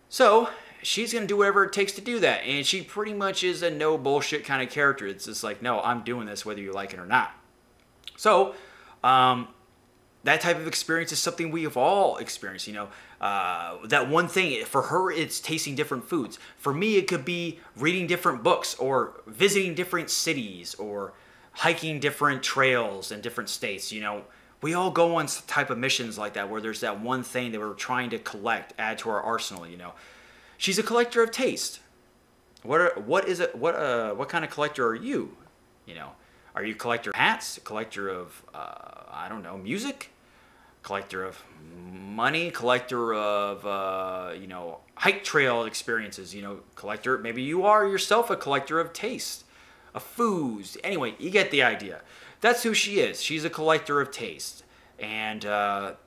So she's going to do whatever it takes to do that. And she pretty much is a no bullshit kind of character. It's just like, no, I'm doing this whether you like it or not. So, that type of experience is something we have all experienced, you know. That one thing, for her, it's tasting different foods. For me, it could be reading different books or visiting different cities or hiking different trails in different states, you know. We all go on type of missions like that where there's that one thing that we're trying to collect, add to our arsenal, you know. She's a collector of taste. What kind of collector are you? You know, are you a collector of hats, a collector of, I don't know, music? Collector of money, collector of, you know, hike trail experiences, you know, collector, maybe you are yourself a collector of taste, of foods. Anyway, you get the idea. That's who she is. She's a collector of taste. And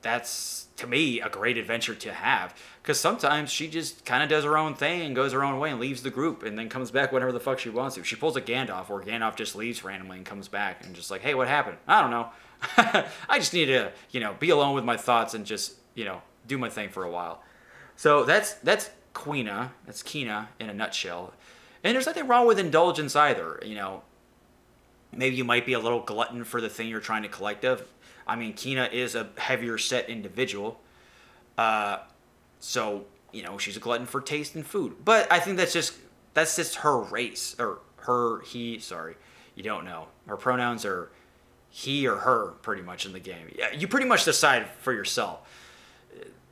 that's, to me, a great adventure to have. Because sometimes she just kind of does her own thing and goes her own way and leaves the group and then comes back whenever the fuck she wants to. She pulls a Gandalf, or Gandalf just leaves randomly and comes back and just like, hey, what happened? I don't know. I just need to, you know, be alone with my thoughts and just, you know, do my thing for a while. So that's Quina. That's Quina in a nutshell. And there's nothing wrong with indulgence either, you know. Maybe you might be a little glutton for the thing you're trying to collect of. I mean, Quina is a heavier set individual. So, you know, she's a glutton for taste and food. But I think that's just her race. Or he, sorry. You don't know. Her pronouns are he or her, pretty much, in the game. Yeah, you pretty much decide for yourself.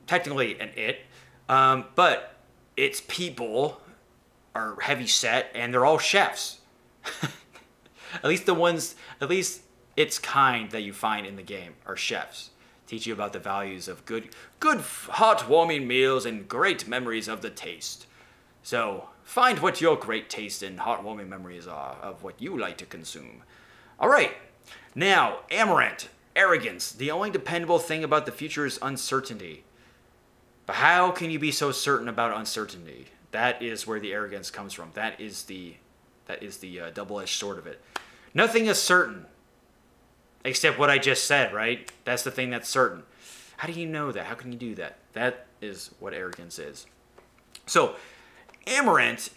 Technically an it. But its people are heavy set and they're all chefs. At least its kind that you find in the game are chefs. Teach you about the values of good heartwarming meals and great memories of the taste. So, find what your great taste and heartwarming memories are of what you like to consume. Alright, now, Amaranth, arrogance. The only dependable thing about the future is uncertainty. But how can you be so certain about uncertainty? That is where the arrogance comes from. That is the double-edged sword of it. Nothing is certain. Except what I just said, right? That's the thing that's certain. How do you know that? How can you do that? That is what arrogance is. So, Amaranth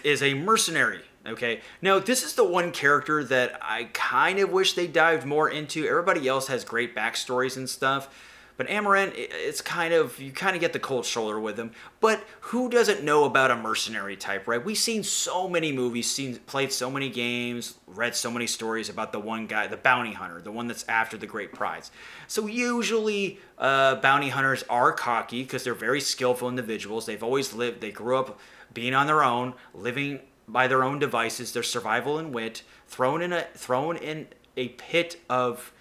is a mercenary, okay? Now, this is the one character that I kind of wish they dived more into. Everybody else has great backstories and stuff. But Amaranth, it's kind of, you kind of get the cold shoulder with him. But who doesn't know about a mercenary type, right? We've seen so many movies, played so many games, read so many stories about the one guy, the bounty hunter, the one that's after the great prize. So usually bounty hunters are cocky because they're very skillful individuals. They've always lived, they grew up being on their own, living by their own devices, their survival and wit, thrown in a pit of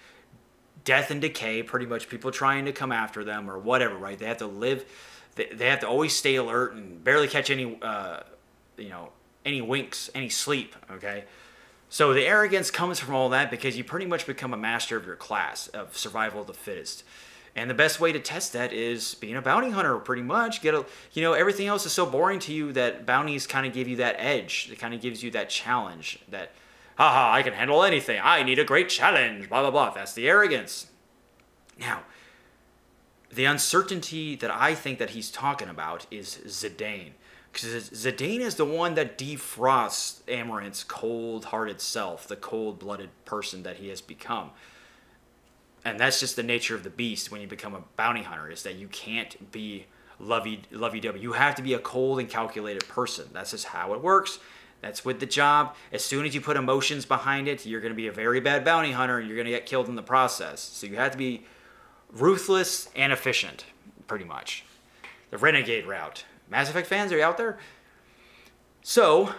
death and decay, pretty much people trying to come after them or whatever, right? They have to live, they have to always stay alert and barely catch any winks, any sleep, okay? So the arrogance comes from all that because you pretty much become a master of your class, of survival of the fittest. And the best way to test that is being a bounty hunter, pretty much. Everything else is so boring to you that bounties kind of give you that edge. It kind of gives you that challenge, that haha, I can handle anything. I need a great challenge. Blah, blah, blah. That's the arrogance. Now, the uncertainty that I think that he's talking about is Zidane. Because Zidane is the one that defrosts Amaranth's cold-hearted self, the cold-blooded person that he has become. And that's just the nature of the beast when you become a bounty hunter, is that you can't be lovey-dovey. You have to be a cold and calculated person. That's just how it works. That's with the job. As soon as you put emotions behind it, you're going to be a very bad bounty hunter and you're going to get killed in the process. So you have to be ruthless and efficient, pretty much. The renegade route. Mass Effect fans, are you out there? So,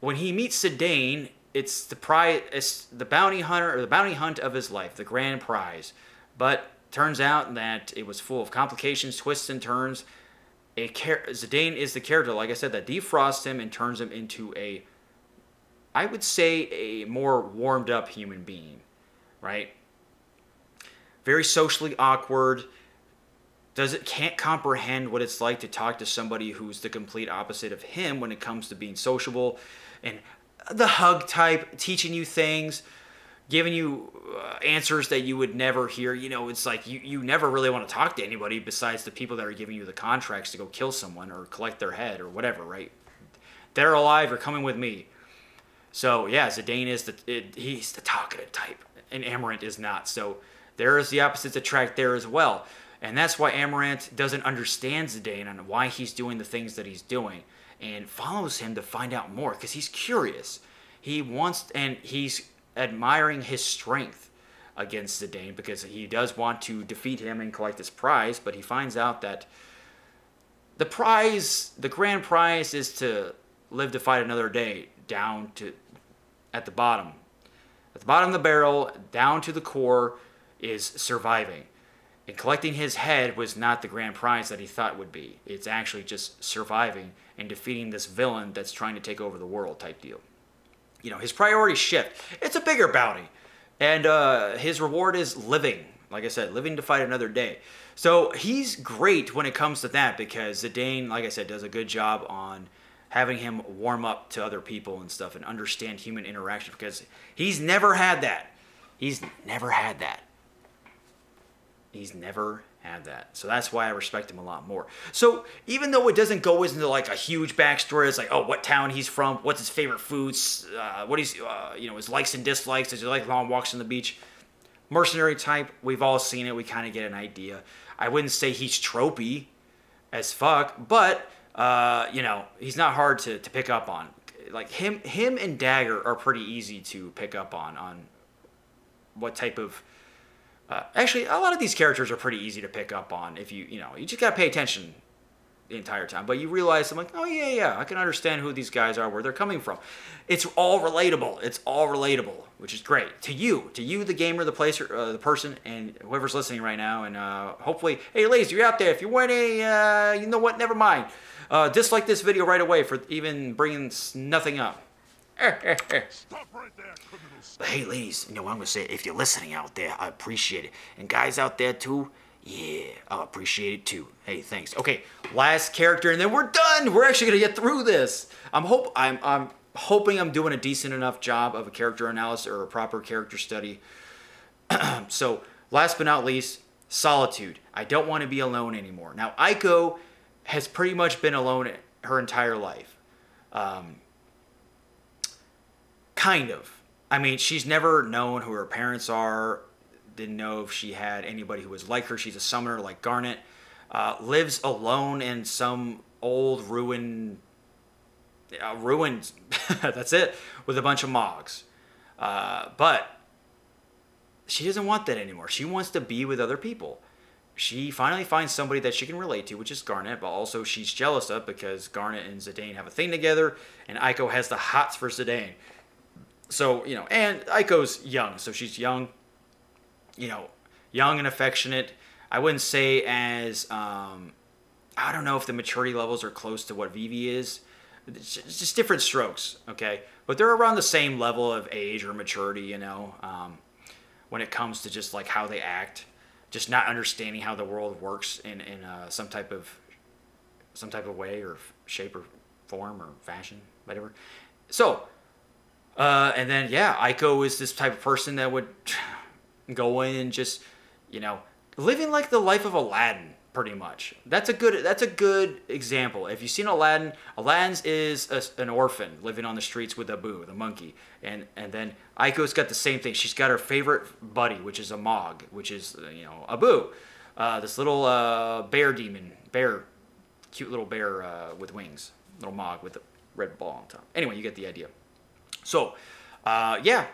when he meets Zidane, it's the bounty hunter, or the bounty hunt of his life, the grand prize. But turns out that it was full of complications, twists and turns. Zidane is the character, like I said, that defrosts him and turns him into I would say, a more warmed up human being, right? Very socially awkward. Can't comprehend what it's like to talk to somebody who's the complete opposite of him when it comes to being sociable, and the hug type, teaching you things, giving you answers that you would never hear. It's like you never really want to talk to anybody besides the people that are giving you the contracts to go kill someone or collect their head or whatever, right? Dead or alive, you're coming with me. So yeah, Zidane is he's the talkative type, and Amaranth is not. So there is the opposites attract there as well. And that's why Amaranth doesn't understand Zidane and why he's doing the things that he's doing, and follows him to find out more because he's curious. He's admiring his strength against Zidane because he does want to defeat him and collect his prize, but he finds out that the grand prize is to live to fight another day at the bottom. At the bottom of the barrel, down to the core, is surviving. And collecting his head was not the grand prize that he thought would be. It's actually just surviving and defeating this villain that's trying to take over the world type deal. His priorities shift. It's a bigger bounty. And his reward is living. Like I said, living to fight another day. So he's great when it comes to that because Zidane, like I said, does a good job on having him warm up to other people and stuff and understand human interaction because he's never had that. He's never had that. So that's why I respect him a lot more. So even though it doesn't go into like a huge backstory, it's like, oh, what town he's from, what's his favorite foods, what he's, his likes and dislikes, does he like long walks on the beach? Mercenary type, we've all seen it, we kind of get an idea. I wouldn't say he's tropey as fuck, but, he's not hard to pick up on. Like him and Dagger are pretty easy to pick up on what type of... actually, a lot of these characters are pretty easy to pick up on if you just gotta pay attention the entire time. But you realize, I'm like, oh yeah, I can understand who these guys are, where they're coming from. It's all relatable. It's all relatable, which is great. To you, the gamer, the placer, the person, and whoever's listening right now. And hopefully, hey, ladies, you're out there. If you want a, you know what, never mind. Dislike this video right away for even bringing nothing up. Stop right there, criminals. But hey, ladies, you know what I'm going to say? If you're listening out there, I appreciate it. And guys out there, too, yeah, I'll appreciate it, too. Hey, thanks. Okay, last character, and then we're done. We're actually going to get through this. I'm hoping I'm doing a decent enough job of a character analysis or a proper character study. So, last but not least, solitude. I don't want to be alone anymore. Now, Aiko has pretty much been alone her entire life. Kind of. I mean, she's never known who her parents are. Didn't know if she had anybody who was like her. She's a summoner like Garnet. Lives alone in some old ruined, that's it, with a bunch of mogs. But she doesn't want that anymore. She wants to be with other people. She finally finds somebody that she can relate to, which is Garnet, but also she's jealous of because Garnet and Zidane have a thing together, and Aiko has the hots for Zidane. So, you know, and Aiko's young, so she's young, you know, young and affectionate. I wouldn't say as, I don't know if the maturity levels are close to what Vivi is. It's just different strokes, okay? But they're around the same level of age or maturity, you know, when it comes to just like how they act. Just not understanding how the world works in some type of way or shape or form or fashion, whatever. So, and then yeah, Aiko is this type of person that would go in and just, you know, living like the life of Aladdin, pretty much. That's a good example. If you've seen Aladdin, Aladdin is an orphan living on the streets with Abu, the monkey, and then Aiko's got the same thing. She's got her favorite buddy, which is a Mog, which is, you know, Abu, this little cute little bear with wings, little Mog with a red ball on top. Anyway, you get the idea. So, yeah.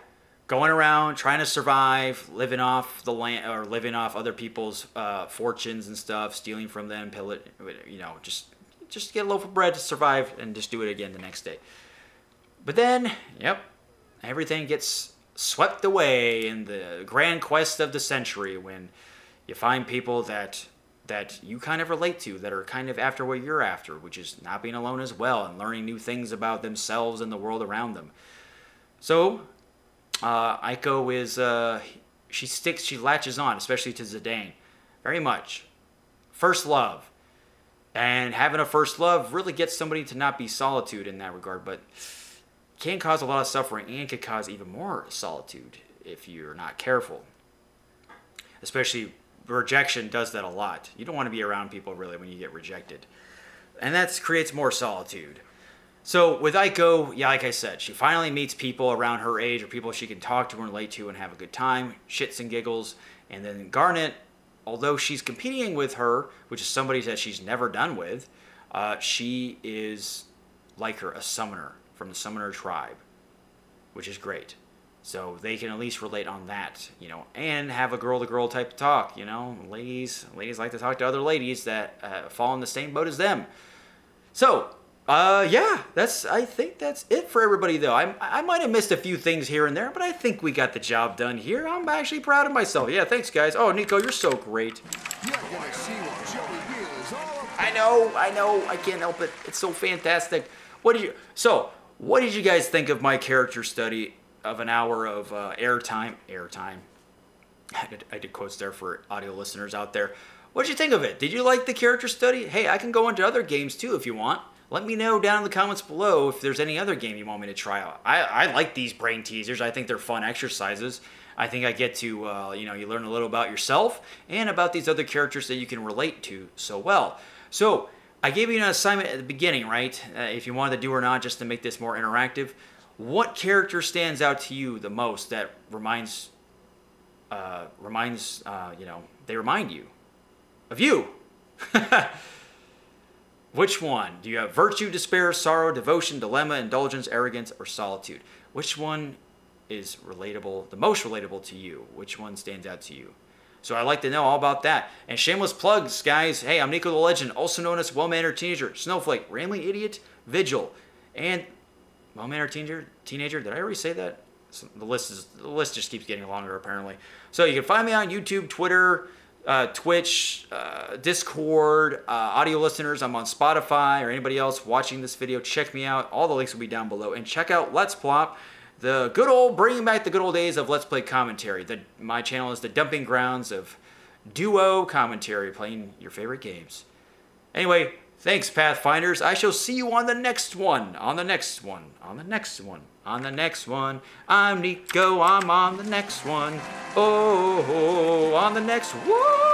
Going around trying to survive, living off the land or living off other people's fortunes and stuff, stealing from them, pillage, you know, just get a loaf of bread to survive and just do it again the next day. But then, yep, everything gets swept away in the grand quest of the century when you find people that you kind of relate to, that are kind of after what you're after, which is not being alone as well and learning new things about themselves and the world around them. So Aiko is, she latches on, especially to Zidane, very much. First love. And having a first love really gets somebody to not be solitude in that regard, but can cause a lot of suffering and could cause even more solitude if you're not careful. Especially rejection does that a lot. You don't want to be around people really when you get rejected. And that creates more solitude. So with Aiko, yeah, like I said, she finally meets people around her age or people she can talk to and relate to and have a good time, shits and giggles. And then Garnet, although she's competing with her, which is somebody that she's never done with, she is like her, a summoner from the summoner tribe, which is great. So they can at least relate on that, you know, and have a girl-to-girl type of talk, you know. Ladies like to talk to other ladies that fall in the same boat as them. So, yeah, I think that's it for everybody, though. I might have missed a few things here and there, but I think we got the job done here. I'm actually proud of myself. Yeah, thanks, guys. Oh, Niko, you're so great. You're gonna see what Joey Hill is all about. I know. I can't help it. It's so fantastic. What did you guys think of my character study of an hour of airtime? I did quotes there for audio listeners out there. What did you think of it? Did you like the character study? Hey, I can go into other games, too, if you want. Let me know down in the comments below if there's any other game you want me to try out. I like these brain teasers. I think they're fun exercises. I think I get to, you know, you learn a little about yourself and about these other characters that you can relate to so well. So, I gave you an assignment at the beginning, right? If you wanted to do or not, just to make this more interactive. What character stands out to you the most that reminds you know, they remind you of you? Which one? Do you have virtue, despair, sorrow, devotion, dilemma, indulgence, arrogance, or solitude? Which one is relatable, the most relatable to you? Which one stands out to you? So I'd like to know all about that. And shameless plugs, guys. Hey, I'm Niko the Legend, also known as Well-Mannered Teenager, Snowflake, Rambling Idiot, Vigil, and Well-Mannered Teenager. Did I already say that? So the list just keeps getting longer, apparently. So you can find me on YouTube, Twitter, Twitch, Discord, audio listeners. I'm on Spotify, or anybody else watching this video. Check me out. All the links will be down below. And check out Let's Plop, bringing back the good old days of Let's Play commentary. My channel is the dumping grounds of duo commentary, playing your favorite games. Anyway, thanks, Pathfinders. I shall see you on the next one. On the next one. On the next one. On the next one. I'm Niko. I'm on the next one. Oh, on the next one.